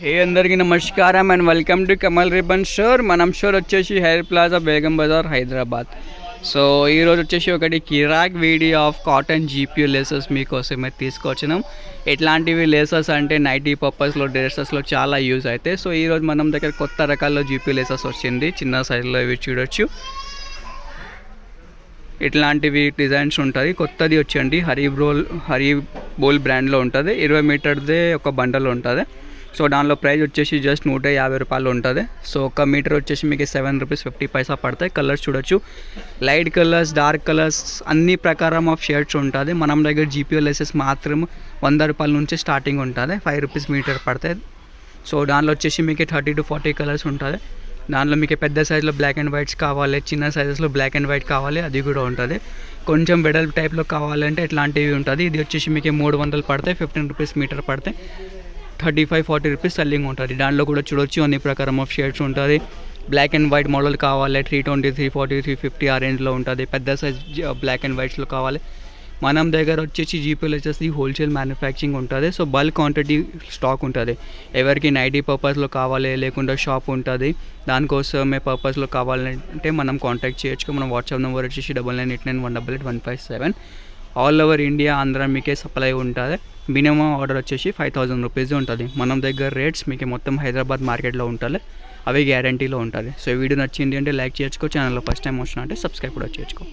హే అందరికీ నమస్కారం and welcome to Kamal ribbon store. మనం స్టోర్ వచ్చేసి hair plaza Begum Bazaar Hyderabad. So ఈరోజు వచ్చేసి ఒకటి కిరాక్ వీడియో ఆఫ్ కాటన్ జీపీయూ లేసెస్ మీకోసమే తీసుకొచ్చినాం. ఎట్లాంటివి లేసెస్ అంటే నైటీ పర్పస్లో డ్రెస్సెస్లో చాలా యూజ్ అవుతాయి. సో ఈరోజు మనం దగ్గర కొత్త రకాల్లో జీపీయూ లేసెస్ వచ్చింది. చిన్న సైజులో ఇవి చూడొచ్చు. ఇట్లాంటివి డిజైన్స్ ఉంటుంది. కొత్తది వచ్చండి హరి బోల్ బ్రాండ్లో ఉంటుంది. 20 మీటర్దే ఒక బండల్ ఉంటుంది. సో దానిలో ప్రైస్ వచ్చేసి జస్ట్ 150 రూపాయలు ఉంటుంది. సో ఒక మీటర్ వచ్చేసి మీకు 7 రూపీస్ 50 పైసా పడతాయి. కలర్స్ చూడొచ్చు, లైట్ కలర్స్, డార్క్ కలర్స్, అన్ని ప్రకారం ఆఫ్ షేడ్స్ ఉంటుంది. మనం దగ్గర జీపీయూ లేసెస్ మాత్రం 100 రూపాయల నుంచి స్టార్టింగ్ ఉంటుంది. 5 రూపీస్ మీటర్ పడతాయి. సో దానిలో వచ్చేసి మీకు 30 to 40 కలర్స్ ఉంటుంది. దానిలో మీకు పెద్ద సైజులో బ్లాక్ అండ్ వైట్స్ కావాలి, చిన్న సైజెస్లో బ్లాక్ అండ్ వైట్ కావాలి, అది కూడా ఉంటుంది. కొంచెం వెడల్పు టైప్లో కావాలంటే ఇట్లాంటివి ఉంటుంది. ఇది వచ్చేసి మీకు 300 పడతాయి, 15 రూపీస్ మీటర్ పడతాయి, 35-40 రూపీస్ సెల్లింగ్ ఉంటుంది. దాంట్లో కూడా చూడొచ్చు అన్ని ప్రకారం ఆఫ్ షేడ్స్ ఉంటుంది. బ్లాక్ అండ్ వైట్ మోడల్ కావాలి 320, 340, 350 ఆ రేంజ్లో ఉంటుంది. పెద్ద సైజ్ బ్లాక్ అండ్ వైట్స్లో కావాలి. మనం దగ్గర వచ్చేసి జీపీయూ వచ్చేసి హోల్సేల్ మ్యానుఫ్యాక్చరింగ్ ఉంటుంది. సో బల్క్ క్వాంటిటీ స్టాక్ ఉంటుంది. ఎవరికి నైటీ పర్పస్లో కావాలి లేకుండా షాప్ ఉంటుంది, దానికోసమే పర్పస్లో కావాలంటే మనం కాంటాక్ట్ చేయొచ్చు. మన వాట్సాప్ నెంబర్ వచ్చేసి 9989188157. ఆల్ ఓవర్ ఇండియా ఆంధ్ర మీకే సప్లై ఉంటుంది. మినిమం ఆర్డర్ వచ్చేసి 5000 రూపీస్ ఉంటుంది. మనం దగ్గర రేట్స్ మీకు మొత్తం హైదరాబాద్ మార్కెట్లో ఉంటుంది, అవి గ్యారంటీలో ఉంటుంది. సో వీడియో నచ్చింది అంటే లైక్ చేసుకో, ఛానల్లో ఫస్ట్ టైం వచ్చినా అంటే సబ్స్క్రైబ్ కూడా చేసుకో.